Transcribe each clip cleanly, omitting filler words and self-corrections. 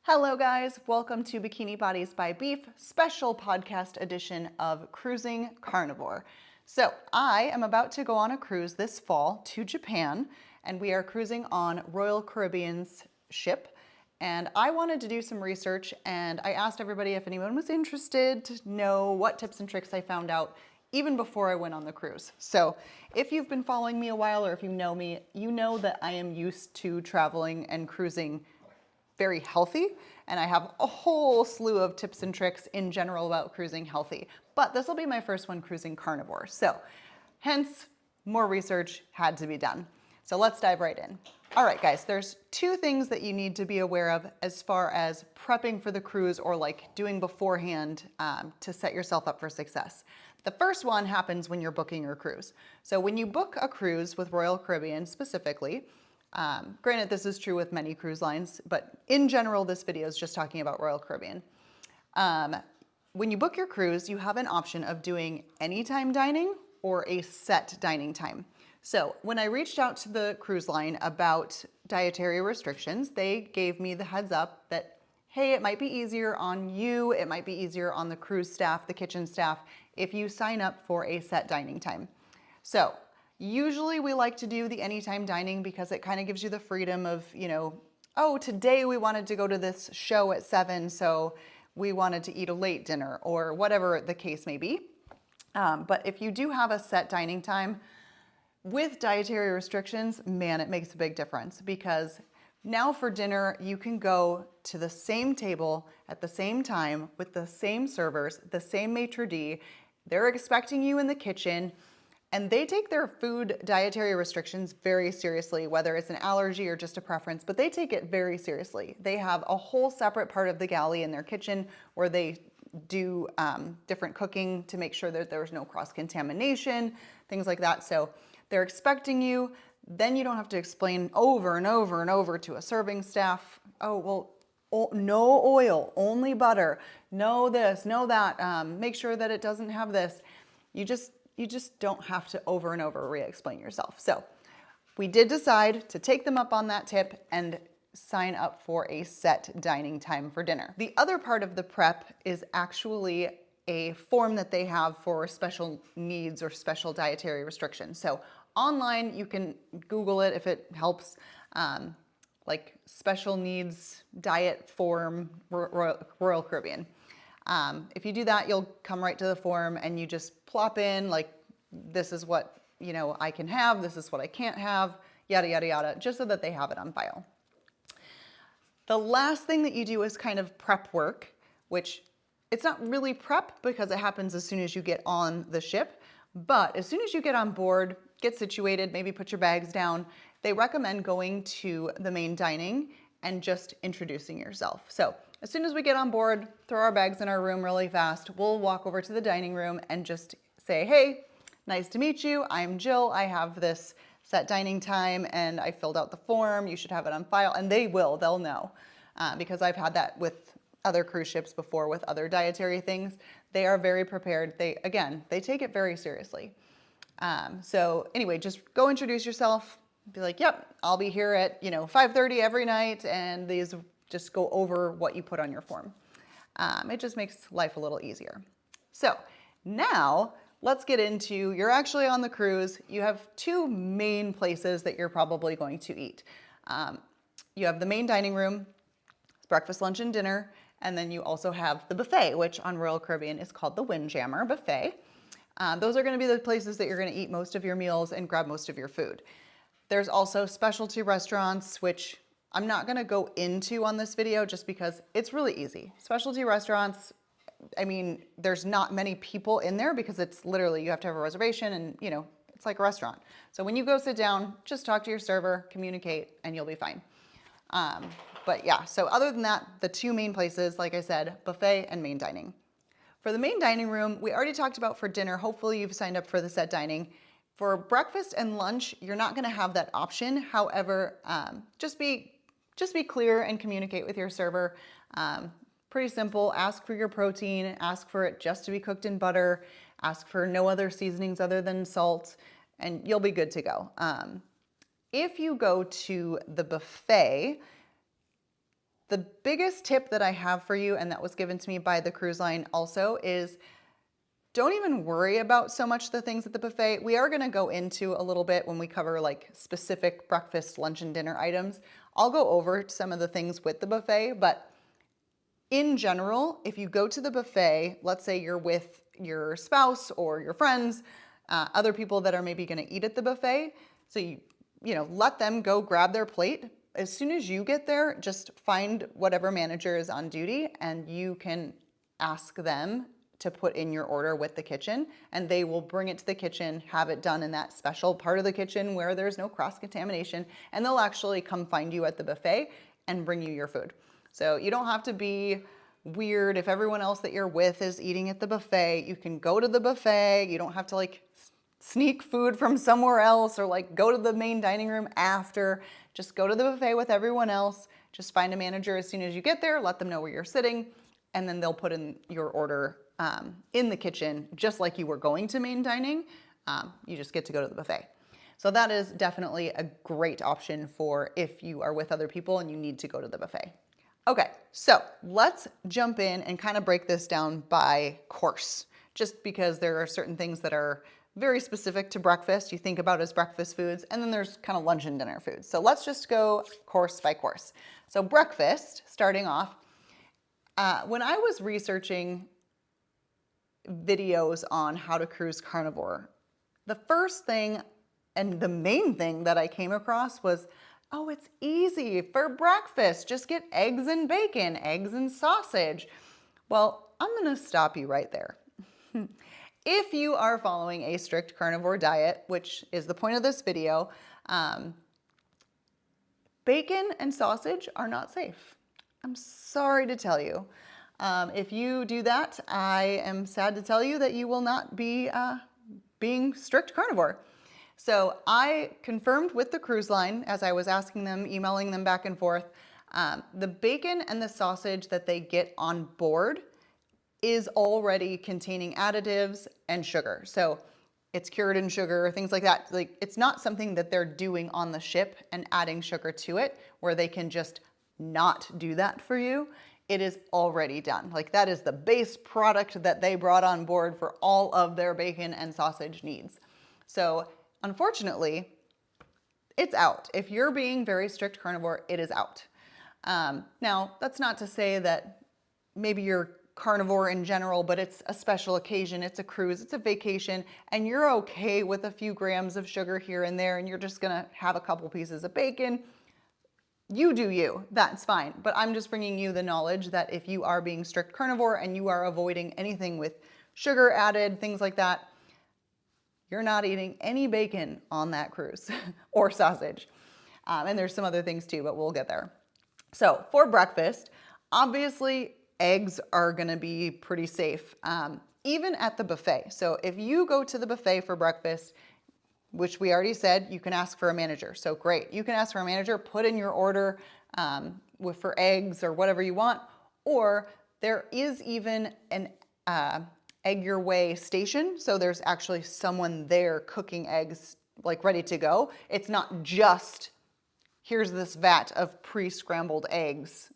Hello guys, welcome to Bikini Bodies by Beef, special podcast edition of Cruising Carnivore. So I am about to go on a cruise this fall to Japan, and we are cruising on Royal Caribbean's ship. And I wanted to do some research, and I asked everybody if anyone was interested to know what tips and tricks I found out even before I went on the cruise. So if you've been following me a while, or if you know me, you know that I am used to traveling and cruising very healthy, and I have a whole slew of tips and tricks in general about cruising healthy. But this will be my first one cruising carnivore. So hence, more research had to be done. So let's dive right in. All right, guys, there's two things that you need to be aware of as far as prepping for the cruise or like doing beforehand to set yourself up for success. The first one happens when you're booking your cruise. So when you book a cruise with Royal Caribbean specifically, granted, this is true with many cruise lines, but in general, this video is just talking about Royal Caribbean. When you book your cruise, you have an option of doing anytime dining or a set dining time. So when I reached out to the cruise line about dietary restrictions, they gave me the heads up that, hey, it might be easier on you, it might be easier on the cruise staff, the kitchen staff, if you sign up for a set dining time. So usually we like to do the anytime dining because it kind of gives you the freedom of, oh, today we wanted to go to this show at 7, so we wanted to eat a late dinner or whatever the case may be. But if you do have a set dining time with dietary restrictions, man, it makes a big difference because now for dinner, you can go to the same table at the same time with the same servers, the same maitre d'. They're expecting you in the kitchen. And they take their food dietary restrictions very seriously, whether it's an allergy or just a preference, but they take it very seriously. They have a whole separate part of the galley in their kitchen where they do different cooking to make sure that there's no cross-contamination, things like that. So they're expecting you. Then you don't have to explain over and over and over to a serving staff, oh, well, no oil, only butter, no this, no that, make sure that it doesn't have this. You just don't have to over and over re-explain yourself. So we did decide to take them up on that tip and sign up for a set dining time for dinner. The other part of the prep is actually a form that they have for special needs or special dietary restrictions. So online, you can Google it if it helps, like special needs diet form Royal Caribbean. If you do that, you'll come right to the form and you just plop in like, this is what, I can have, this is what I can't have, yada, yada, yada, just so that they have it on file. The last thing that you do is kind of prep work, which it's not really prep because it happens as soon as you get on the ship, but as soon as you get on board, get situated, maybe put your bags down, they recommend going to the main dining and just introducing yourself. So as soon as we get on board, throw our bags in our room really fast, we'll walk over to the dining room and just say, hey, nice to meet you. I'm Jill. I have this set dining time and I filled out the form. You should have it on file. And they'll know because I've had that with other cruise ships before with other dietary things. They are very prepared. They take it very seriously. So anyway, just go introduce yourself. Be like, yep, I'll be here at 5:30 every night, and these just go over what you put on your form. It just makes life a little easier. So now let's get into, you're actually on the cruise. You have two main places that you're probably going to eat. You have the main dining room, breakfast, lunch, and dinner, and then you also have the buffet, which on Royal Caribbean is called the Windjammer Buffet. Those are going to be the places that you're going to eat most of your meals and grab most of your food. There's also specialty restaurants, which I'm not going to go into on this video just because it's really easy. Specialty restaurants, I mean, there's not many people in there because it's literally, you have to have a reservation and, it's like a restaurant. So when you go sit down, just talk to your server, communicate, and you'll be fine. But yeah, so other than that, the two main places, like I said, buffet and main dining. For the main dining room, we already talked about for dinner. Hopefully you've signed up for the set dining. For breakfast and lunch, you're not going to have that option. However, just be clear and communicate with your server. Pretty simple. Ask for your protein. Ask for it just to be cooked in butter. Ask for no other seasonings other than salt, and you'll be good to go. If you go to the buffet, The biggest tip that I have for you, and that was given to me by the cruise line also, is don't even worry about so much the things at the buffet. We are going to go into a little bit when we cover like specific breakfast, lunch, and dinner items. I'll go over some of the things with the buffet, but in general, if you go to the buffet, let's say you're with your spouse or your friends, other people that are maybe going to eat at the buffet, so let them go grab their plate. As soon as you get there, just find whatever manager is on duty and you can ask them to put in your order with the kitchen, and they will bring it to the kitchen, have it done in that special part of the kitchen where there's no cross-contamination, and they'll actually come find you at the buffet and bring you your food. So you don't have to be weird if everyone else that you're with is eating at the buffet. You can go to the buffet. You don't have to like sneak food from somewhere else or like go to the main dining room after. Just go to the buffet with everyone else. Just find a manager as soon as you get there, let them know where you're sitting, and then they'll put in your order in the kitchen, just like you were going to main dining. You just get to go to the buffet. So that is definitely a great option for if you are with other people and you need to go to the buffet. Okay, so let's jump in and kind of break this down by course, just because there are certain things that are very specific to breakfast, you think about as breakfast foods, and then there's kind of lunch and dinner foods. So let's just go course by course. So breakfast, starting off, when I was researching videos on how to cruise carnivore, the first thing and the main thing that I came across was, oh, it's easy for breakfast. Just get eggs and bacon, eggs and sausage. Well, I'm going to stop you right there. If you are following a strict carnivore diet, which is the point of this video, bacon and sausage are not safe. I'm sorry to tell you. If you do that, I am sad to tell you that you will not be being strict carnivore. So I confirmed with the cruise line as I was asking them, emailing them back and forth, the bacon and the sausage that they get on board is already containing additives and sugar. So it's cured in sugar, things like that. Like, it's not something that they're doing on the ship and adding sugar to it where they can just not do that for you. It is already done. Like, that is the base product that they brought on board for all of their bacon and sausage needs. So unfortunately, it's out. If you're being very strict carnivore, it is out. Now, that's not to say that maybe you're carnivore in general, but it's a special occasion, it's a cruise, it's a vacation, and you're okay with a few grams of sugar here and there, and you're just gonna have a couple pieces of bacon. You do you, that's fine. But I'm just bringing you the knowledge that if you are being strict carnivore and you are avoiding anything with sugar added, things like that, you're not eating any bacon on that cruise or sausage. And there's some other things too, but we'll get there. So for breakfast, obviously eggs are gonna be pretty safe, even at the buffet. So if you go to the buffet for breakfast, which we already said, you can ask for a manager. So great, you can ask for a manager, put in your order for eggs or whatever you want, or there is even an egg your way station. So there's actually someone there cooking eggs, like ready to go. It's not just, here's this vat of pre-scrambled eggs,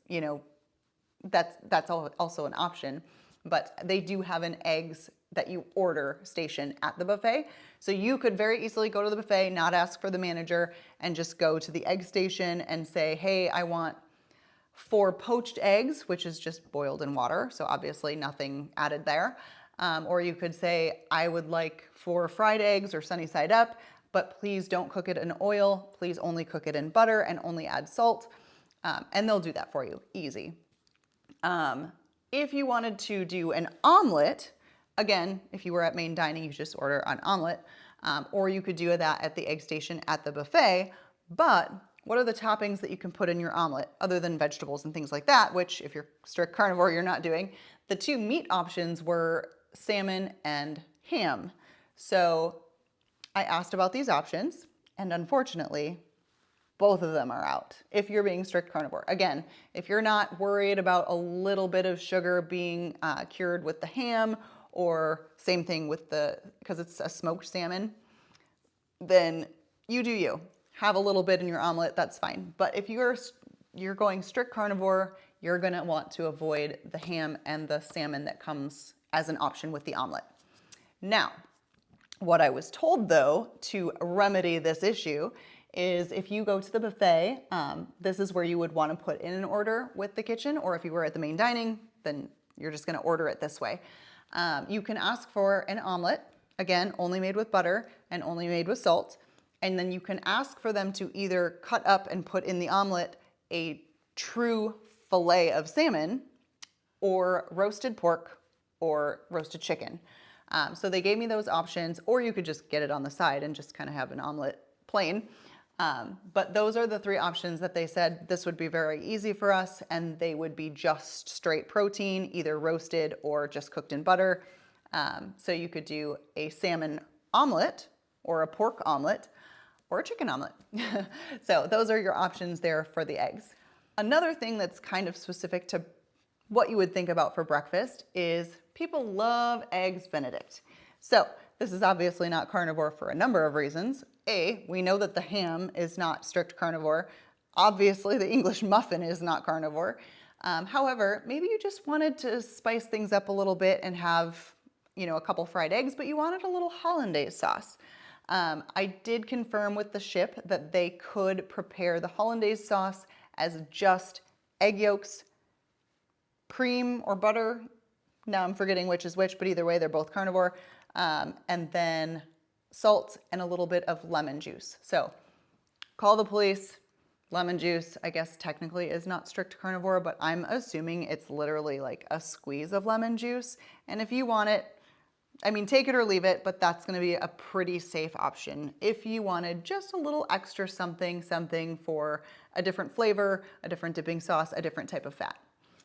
that's also an option, but they do have an eggs that you order station at the buffet. So you could very easily go to the buffet, not ask for the manager, and just go to the egg station and say, hey, I want 4 poached eggs, which is just boiled in water. So obviously nothing added there. Or you could say, I would like 4 fried eggs or sunny side up, but please don't cook it in oil. Please only cook it in butter and only add salt. And they'll do that for you, easy. If you wanted to do an omelet, again, if you were at main dining, you just order an omelet, or you could do that at the egg station at the buffet. But what are the toppings that you can put in your omelet other than vegetables and things like that, which if you're strict carnivore, you're not doing? The 2 meat options were salmon and ham. So I asked about these options, and unfortunately, both of them are out if you're being strict carnivore. Again, if you're not worried about a little bit of sugar being cured with the ham, or same thing with because it's a smoked salmon, then you do you. Have a little bit in your omelet, that's fine. But if you're you're going strict carnivore, you're gonna want to avoid the ham and the salmon that comes as an option with the omelet. Now, what I was told though to remedy this issue is if you go to the buffet, this is where you would want to put in an order with the kitchen, or if you were at the main dining, then you're just going to order it this way. You can ask for an omelet, again, only made with butter and only made with salt. And then you can ask for them to either cut up and put in the omelet a true fillet of salmon or roasted pork or roasted chicken. So they gave me those options, or you could just get it on the side and just kind of have an omelet plain. But those are the three options that they said this would be very easy for us, and they would be just straight protein, either roasted or just cooked in butter. So you could do a salmon omelet or a pork omelet or a chicken omelet. So those are your options there for the eggs. Another thing that's kind of specific to what you would think about for breakfast is people love eggs Benedict. So this is obviously not carnivore for a number of reasons. A, we know that the ham is not strict carnivore. Obviously the English muffin is not carnivore. However, maybe you just wanted to spice things up a little bit and have, a couple fried eggs, but you wanted a little hollandaise sauce. I did confirm with the ship that they could prepare the hollandaise sauce as just egg yolks, cream or butter. Now I'm forgetting which is which, but either way, they're both carnivore. And then salt and a little bit of lemon juice. So call the police. Lemon juice, I guess technically is not strict carnivore, but I'm assuming it's literally like a squeeze of lemon juice. And if you want it, take it or leave it, but that's gonna be a pretty safe option. If you wanted just a little extra something for a different flavor, a different dipping sauce, a different type of fat.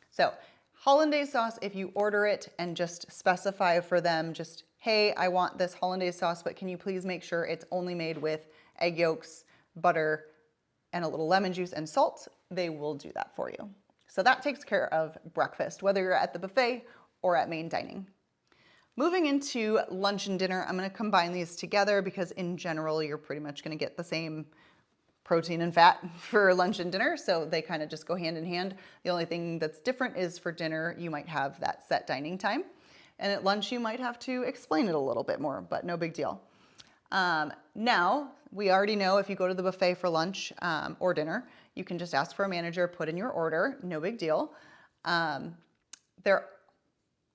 So hollandaise sauce, if you order it and just specify for them, just, hey, I want this hollandaise sauce, but can you please make sure it's only made with egg yolks, butter, and a little lemon juice and salt, they will do that for you. So that takes care of breakfast, whether you're at the buffet or at main dining. Moving into lunch and dinner, I'm gonna combine these together because in general, you're pretty much gonna get the same protein and fat for lunch and dinner, so they kind of just go hand in hand. The only thing that's different is for dinner, you might have that set dining time, and at lunch, you might have to explain it a little bit more, but no big deal. Now, we already know if you go to the buffet for lunch or dinner, you can just ask for a manager, put in your order, no big deal.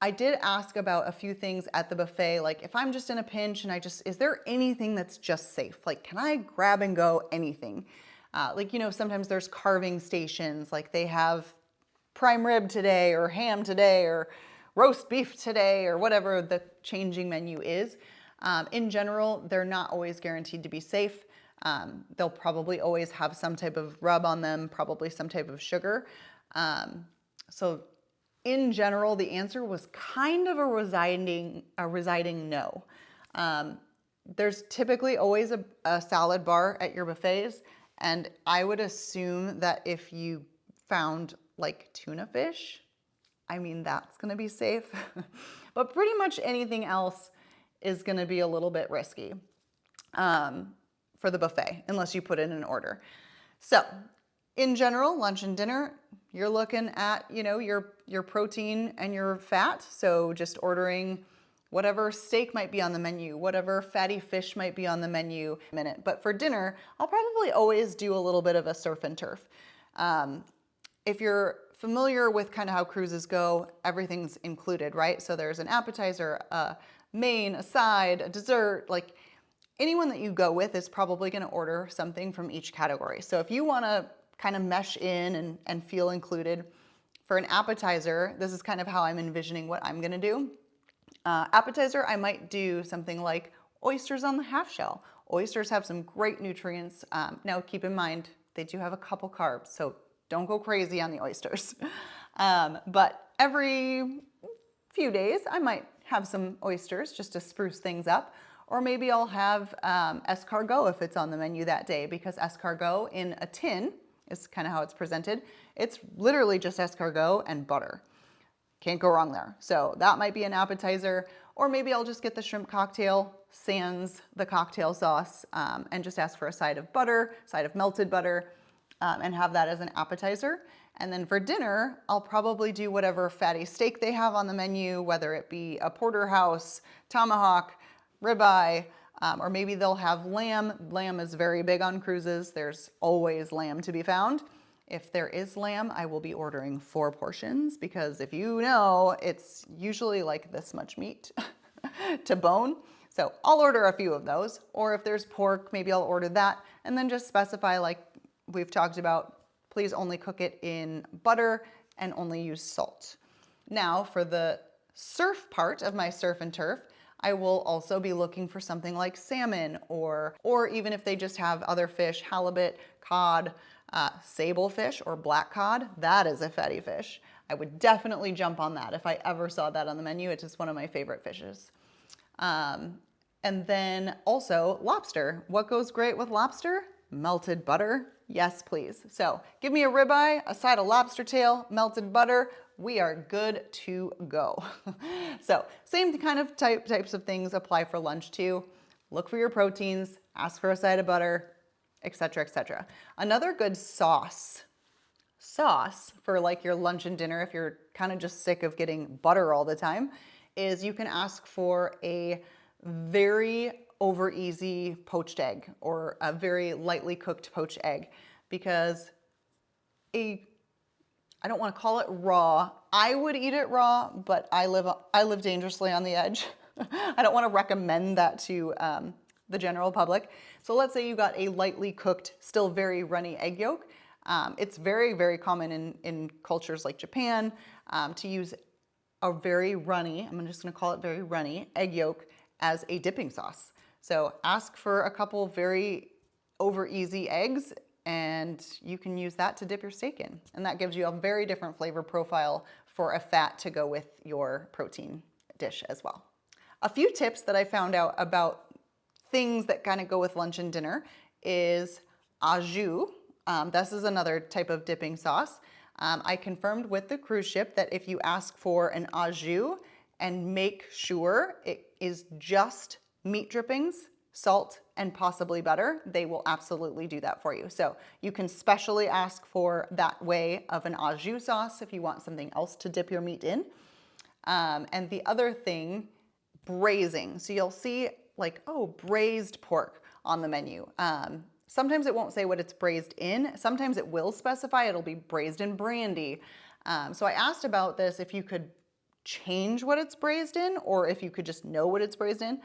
I did ask about a few things at the buffet, like if I'm just in a pinch and is there anything that's just safe? Like, can I grab and go anything? Sometimes there's carving stations, like they have prime rib today or ham today or roast beef today or whatever the changing menu is. In general, they're not always guaranteed to be safe. They'll probably always have some type of rub on them, probably some type of sugar. So in general, the answer was kind of a residing no. There's typically always a salad bar at your buffets, and I would assume that if you found like tuna fish, that's gonna be safe. But pretty much anything else is gonna be a little bit risky for the buffet, unless you put in an order. So in general, lunch and dinner, you're looking at, your protein and your fat. So just ordering whatever steak might be on the menu, whatever fatty fish might be on the menu in a minute. But for dinner, I'll probably always do a little bit of a surf and turf. If you're familiar with kind of how cruises go, everything's included, right? So there's an appetizer, a main, a side, a dessert, like anyone that you go with is probably gonna order something from each category. So if you wanna kind of mesh in and feel included, for an appetizer, this is kind of how I'm envisioning what I'm gonna do. Appetizer, I might do something like oysters on the half shell. Oysters have some great nutrients. Now keep in mind, they do have a couple carbs, so don't go crazy on the oysters. But every few days, I might have some oysters just to spruce things up. Or maybe I'll have escargot if it's on the menu that day, because escargot in a tin is kind of how it's presented. It's literally just escargot and butter. Can't go wrong there. So that might be an appetizer, or maybe I'll just get the shrimp cocktail sans the cocktail sauce and just ask for a side of butter, side of melted butter. and have that as an appetizer. And then for dinner, I'll probably do whatever fatty steak they have on the menu, whether it be a porterhouse, tomahawk, ribeye, or maybe they'll have lamb. Lamb is very big on cruises. There's always lamb to be found. If there is lamb, I will be ordering 4 portions because if you know, it's usually like this much meat to bone. So I'll order a few of those. Or if there's pork, maybe I'll order that and then just specify, like we've talked about, please only cook it in butter and only use salt. Now for the surf part of my surf and turf, I will also be looking for something like salmon or even if they just have other fish, halibut, cod, sable fish or black cod. That is a fatty fish. I would definitely jump on that if I ever saw that on the menu. It's just one of my favorite fishes. And then also lobster. What goes great with lobster? Melted butter. Yes, please. So give me a ribeye, a side of lobster tail, melted butter. We are good to go. So same kind of types of things apply for lunch too. Look for your proteins, ask for a side of butter, etc., etc. Another good sauce for like your lunch and dinner, if you're kind of just sick of getting butter all the time, is you can ask for a very over easy poached egg or a very lightly cooked poached egg, because I don't want to call it raw. I would eat it raw, but I live dangerously on the edge. I don't want to recommend that to the general public. So let's say you got a lightly cooked, still very runny egg yolk. It's very, very common in cultures like Japan to use a very runny, I'm just going to call it very runny, egg yolk as a dipping sauce. So ask for a couple very over easy eggs and you can use that to dip your steak in. And that gives you a very different flavor profile for a fat to go with your protein dish as well. A few tips that I found out about things that kind of go with lunch and dinner is au jus. This is another type of dipping sauce. I confirmed with the cruise ship that if you ask for an au jus and make sure it is just meat drippings, salt, and possibly butter, they will absolutely do that for you. So you can specially ask for that way of an au jus sauce if you want something else to dip your meat in. And the other thing, braising. So you'll see like, oh, braised pork on the menu. Sometimes it won't say what it's braised in. Sometimes it will specify, it'll be braised in brandy. So I asked about this, if you could change what it's braised in or if you could just know what it's braised in.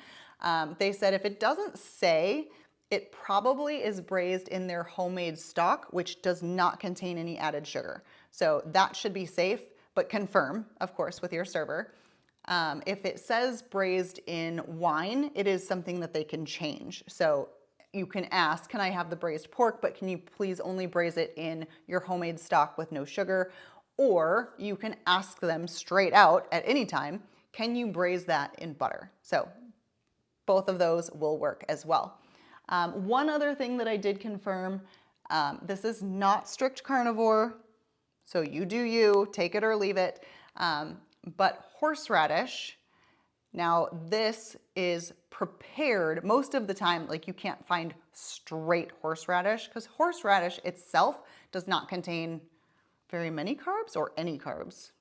They said if it doesn't say, it probably is braised in their homemade stock, which does not contain any added sugar. So that should be safe, but confirm, of course, with your server. If it says braised in wine, it is something that they can change. So you can ask, can I have the braised pork, but can you please only braise it in your homemade stock with no sugar? Or you can ask them straight out at any time, can you braise that in butter? So both of those will work as well. One other thing that I did confirm, this is not strict carnivore, so you do you, take it or leave it. But horseradish, now this is prepared most of the time, like you can't find straight horseradish because horseradish itself does not contain very many carbs or any carbs.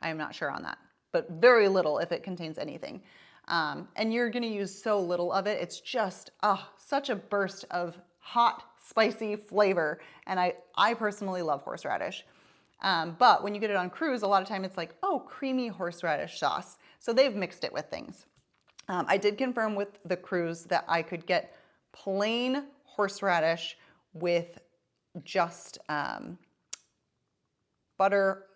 I'm not sure on that, but very little if it contains anything. And you're gonna use so little of it. It's just such a burst of hot, spicy flavor. And I personally love horseradish. But when you get it on cruise, a lot of time it's like, oh, creamy horseradish sauce. So they've mixed it with things. I did confirm with the cruise that I could get plain horseradish with just butter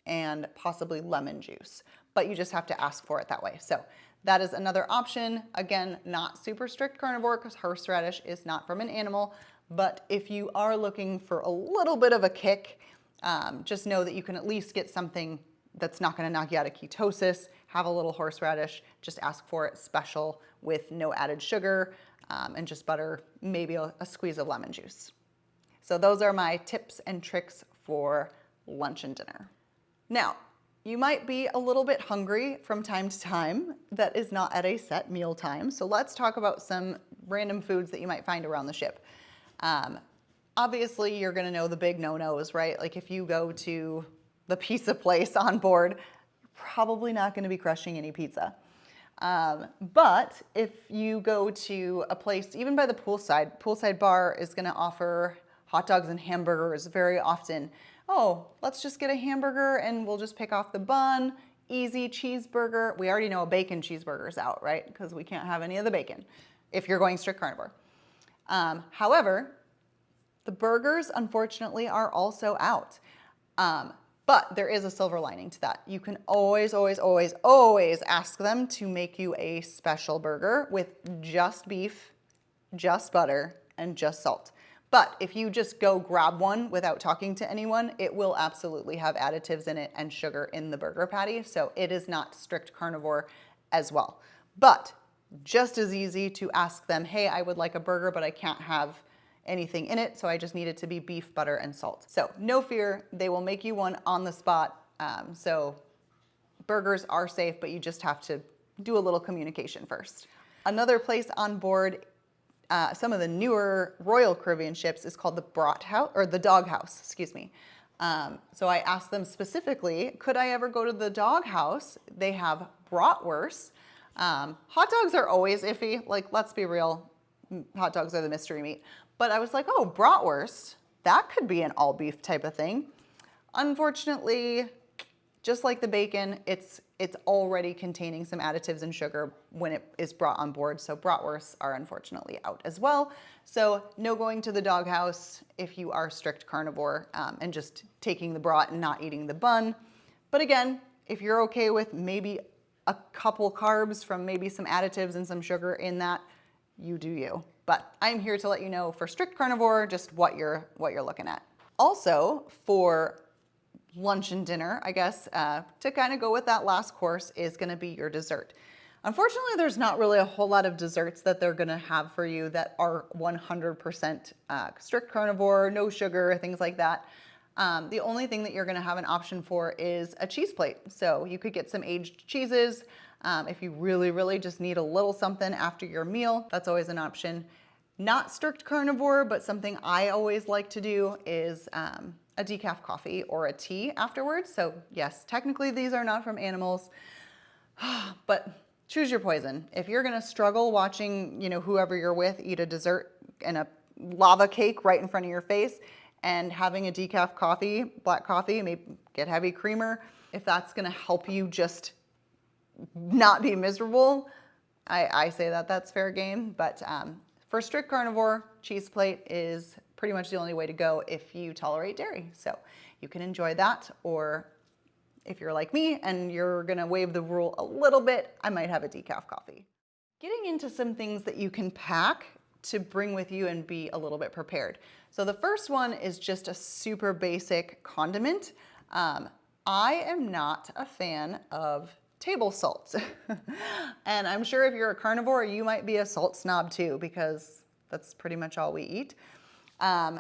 and possibly lemon juice, but you just have to ask for it that way. So that is another option. Again, not super strict carnivore because horseradish is not from an animal, but if you are looking for a little bit of a kick, just know that you can at least get something that's not going to knock you out of ketosis. Have a little horseradish, just ask for it special with no added sugar and just butter, maybe a squeeze of lemon juice. So those are my tips and tricks for lunch and dinner. Now, you might be a little bit hungry from time to time that is not at a set meal time. So let's talk about some random foods that you might find around the ship. Obviously, you're gonna know the big no-nos, right? Like if you go to the pizza place on board, you're probably not gonna be crushing any pizza. But if you go to a place, even by the poolside bar is gonna offer hot dogs and hamburgers very often. Oh, let's just get a hamburger and we'll just pick off the bun. Easy cheeseburger. We already know a bacon cheeseburger's out, right? Because we can't have any of the bacon if you're going strict carnivore. However, the burgers, unfortunately, are also out. But there is a silver lining to that. You can always, always, always, always ask them to make you a special burger with just beef, just butter, and just salt. But if you just go grab one without talking to anyone, it will absolutely have additives in it and sugar in the burger patty. So it is not strict carnivore as well. But just as easy to ask them, hey, I would like a burger, but I can't have anything in it, so I just need it to be beef, butter, and salt. So no fear, they will make you one on the spot. So burgers are safe, but you just have to do a little communication first. Another place on board, some of the newer Royal Caribbean ships is called the Brat House, or the Dog House, excuse me. So I asked them specifically, could I ever go to the Dog House? They have bratwurst. Hot dogs are always iffy, like let's be real, hot dogs are the mystery meat. But I was like, oh, bratwurst, that could be an all beef type of thing. Unfortunately, just like the bacon, it's already containing some additives and sugar when it is brought on board. So bratwursts are unfortunately out as well. So no going to the doghouse if you are strict carnivore and just taking the brat and not eating the bun. But again, if you're okay with maybe a couple carbs from maybe some additives and some sugar in that, you do you. But I'm here to let you know for strict carnivore, just what you're looking at. Also for lunch and dinner, I guess, to kind of go with that last course is gonna be your dessert. Unfortunately, there's not really a whole lot of desserts that they're gonna have for you that are 100% strict carnivore, no sugar, things like that. The only thing that you're gonna have an option for is a cheese plate. So you could get some aged cheeses. If you really, really just need a little something after your meal, that's always an option. Not strict carnivore, but something I always like to do is a decaf coffee or a tea afterwards. So yes, technically these are not from animals, but choose your poison. If you're gonna struggle watching, whoever you're with eat a dessert and a lava cake right in front of your face and having a decaf coffee, black coffee, maybe get heavy creamer, if that's gonna help you just not be miserable, I say that that's fair game. But for strict carnivore, cheese plate is pretty much the only way to go if you tolerate dairy. So you can enjoy that, or if you're like me and you're gonna waive the rule a little bit, I might have a decaf coffee. Getting into some things that you can pack to bring with you and be a little bit prepared. So the first one is just a super basic condiment. I am not a fan of table salt. And I'm sure if you're a carnivore, you might be a salt snob too, because that's pretty much all we eat.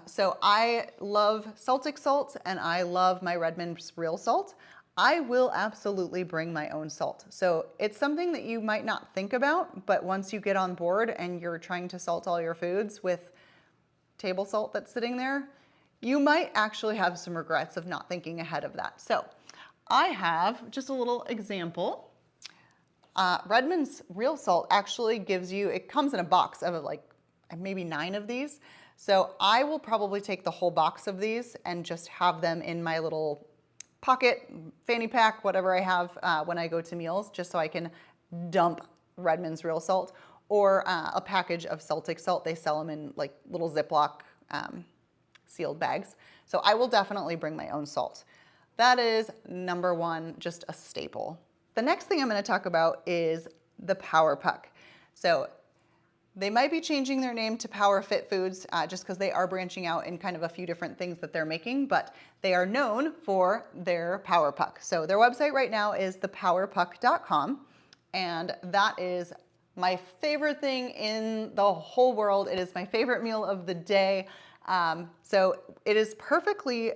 So I love Celtic salt and I love my Redmond's real salt. I will absolutely bring my own salt. So it's something that you might not think about, but once you get on board and you're trying to salt all your foods with table salt that's sitting there, you might actually have some regrets of not thinking ahead of that. So I have just a little example. Redmond's real salt actually gives you, it comes in a box of like maybe 9 of these. So I will probably take the whole box of these and just have them in my little pocket, fanny pack, whatever I have when I go to meals, just so I can dump Redmond's real salt, or a package of Celtic salt. They sell them in like little Ziploc sealed bags. So I will definitely bring my own salt. That is number one, just a staple. The next thing I'm gonna talk about is the Power Puck. So they might be changing their name to Power Fit Foods just because they are branching out in kind of a few different things that they're making, but they are known for their Power Puck. So their website right now is thepowerpuck.com, and that is my favorite thing in the whole world. It is my favorite meal of the day. So it is perfectly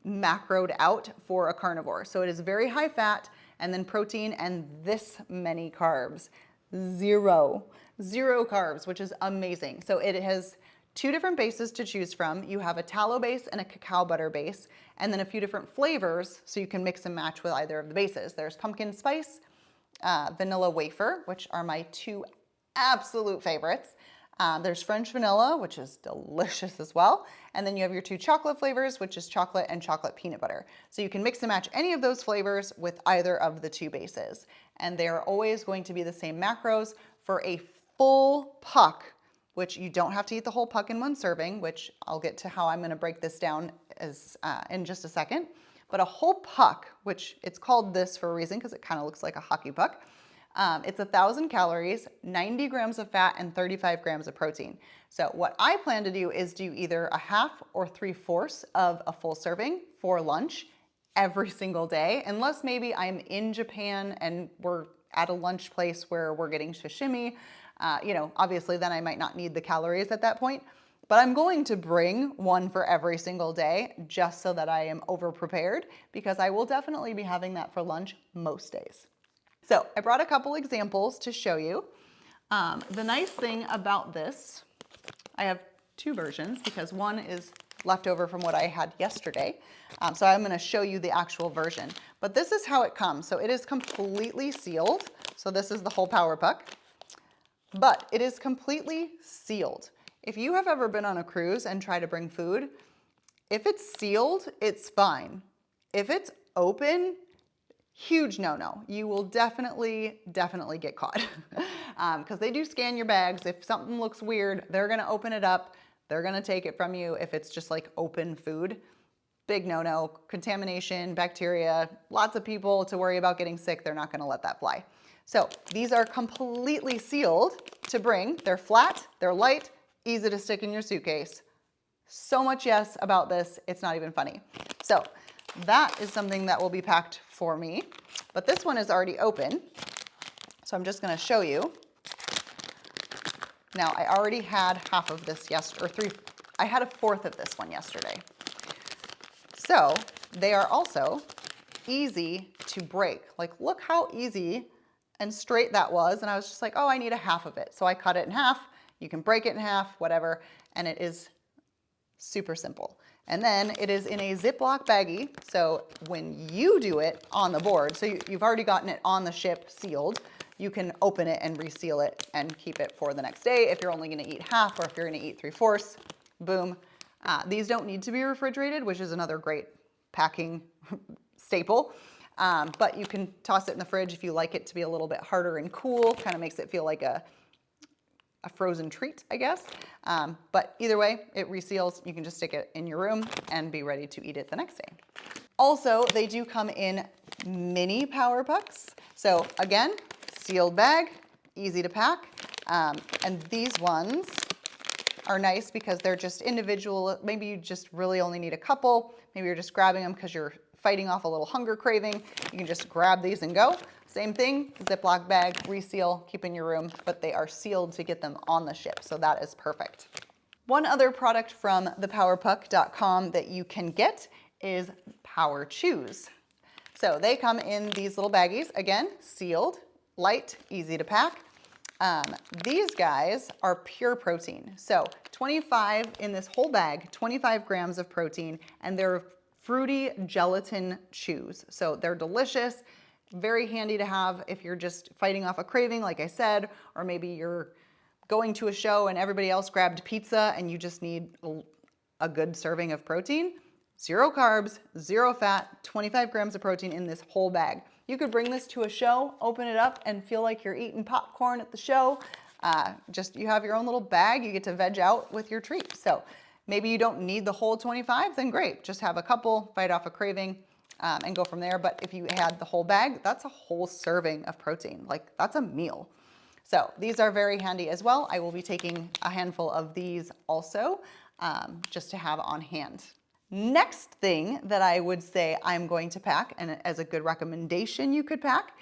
macroed out for a carnivore. So it is very high fat and then protein and this many carbs. Zero carbs, which is amazing. So it has two different bases to choose from. You have a tallow base and a cacao butter base, and then a few different flavors so you can mix and match with either of the bases. There's pumpkin spice, vanilla wafer, which are my two absolute favorites. There's French vanilla, which is delicious as well. And then you have your two chocolate flavors, which is chocolate and chocolate peanut butter. So you can mix and match any of those flavors with either of the two bases. And they're always going to be the same macros for a full puck, which you don't have to eat the whole puck in one serving, which I'll get to how I'm gonna break this down in just a second. But a whole puck, which it's called this for a reason because it kind of looks like a hockey puck. It's 1,000 calories, 90 grams of fat, and 35 grams of protein. So what I plan to do is do either a half or 3/4 of a full serving for lunch every single day, unless maybe I'm in Japan and we're at a lunch place where we're getting sashimi. Obviously then I might not need the calories at that point, but I'm going to bring one for every single day just so that I am over prepared, because I will definitely be having that for lunch most days. So I brought a couple examples to show you. The nice thing about this, I have two versions because one is left over from what I had yesterday. So I'm gonna show you the actual version. But this is how it comes. So it is completely sealed. So this is the whole Power Puck, but it is completely sealed. If you have ever been on a cruise and tried to bring food, if it's sealed, it's fine. If it's open, huge no-no. You will definitely get caught because they do scan your bags. If something looks weird, they're gonna open it up. They're gonna take it from you if it's just like open food. Big no-no, contamination, bacteria, lots of people to worry about getting sick. They're not gonna let that fly. So these are completely sealed to bring. They're flat, they're light, easy to stick in your suitcase. So much yes about this, it's not even funny. So that is something that will be packed for me, but this one is already open. So I'm just gonna show you. Now I already had half of this I had 1/4 of this one yesterday. So they are also easy to break. Like look how easy and straight that was. And I was just like, oh, I need a half of it. So I cut it in half. You can break it in half, whatever. And it is super simple. And then it is in a Ziploc baggie. So when you do it on the board, so you've already gotten it on the ship sealed, you can open it and reseal it and keep it for the next day. If you're only gonna eat half or if you're gonna eat 3/4, boom. These don't need to be refrigerated, which is another great packing staple. But you can toss it in the fridge if you like it to be a little bit harder and cool. Kind of makes it feel like a frozen treat, I guess. But either way, it reseals. You can just stick it in your room and be ready to eat it the next day. Also, they do come in mini Power Pucks. So again, sealed bag, easy to pack. And these ones are nice because they're just individual. Maybe you just really only need a couple. Maybe you're just grabbing them because you're fighting off a little hunger craving. You can just grab these and go. Same thing, Ziploc bag, reseal, keep in your room, but they are sealed to get them on the ship, so that is perfect. One other product from thepowerpuck.com that you can get is Power Chews. So they come in these little baggies, again, sealed, light, easy to pack. These guys are pure protein. So 25 in this whole bag, 25 grams of protein, and they're fruity gelatin chews. So they're delicious, very handy to have if you're just fighting off a craving, like I said, or maybe you're going to a show and everybody else grabbed pizza and you just need a good serving of protein. 0 carbs, 0 fat, 25 grams of protein in this whole bag. You could bring this to a show, open it up, and feel like you're eating popcorn at the show. You have your own little bag, you get to veg out with your treat. So maybe you don't need the whole 25, then great. Just have a couple, fight off a craving, and go from there. But if you had the whole bag, that's a whole serving of protein. Like that's a meal. So these are very handy as well. I will be taking a handful of these also, just to have on hand. Next thing that I would say I'm going to pack, and as a good recommendation you could pack,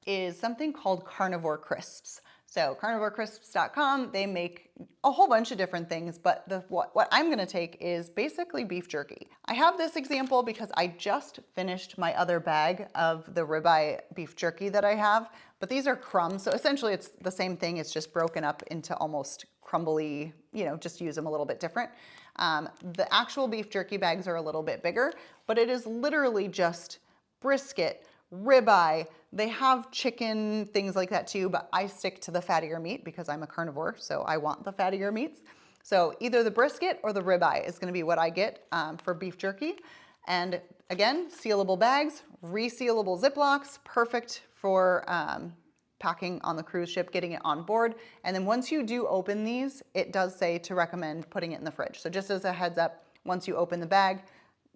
is something called Carnivore Crisps. So carnivorecrisps.com, they make a whole bunch of different things, but what I'm gonna take is basically beef jerky. I have this example because I just finished my other bag of the ribeye beef jerky that I have, but these are crumbs. So essentially it's the same thing, it's just broken up into almost crumbly, just use them a little bit different. The actual beef jerky bags are a little bit bigger, but it is literally just brisket, ribeye. They have chicken, things like that too, but I stick to the fattier meat because I'm a carnivore, so I want the fattier meats. So either the brisket or the ribeye is gonna be what I get for beef jerky. And again, sealable bags, resealable Ziplocs, perfect for packing on the cruise ship, getting it on board. And then once you do open these, it does say to recommend putting it in the fridge. So just as a heads up, once you open the bag,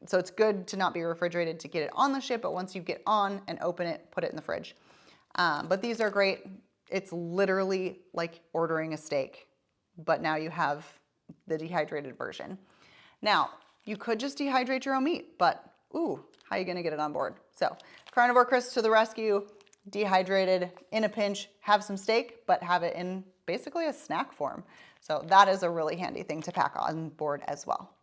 so it's good to not be refrigerated to get it on the ship, but once you get on and open it, put it in the fridge. But these are great. It's literally like ordering a steak, but now you have the dehydrated version. Now, you could just dehydrate your own meat, but ooh, how are you gonna get it on board? So Carnivore Crisps to the rescue, dehydrated in a pinch, have some steak, but have it in basically a snack form. So that is a really handy thing to pack on board as well.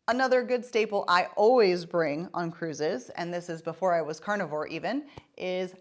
Another good staple I always bring on cruises, and this is before I was carnivore even, is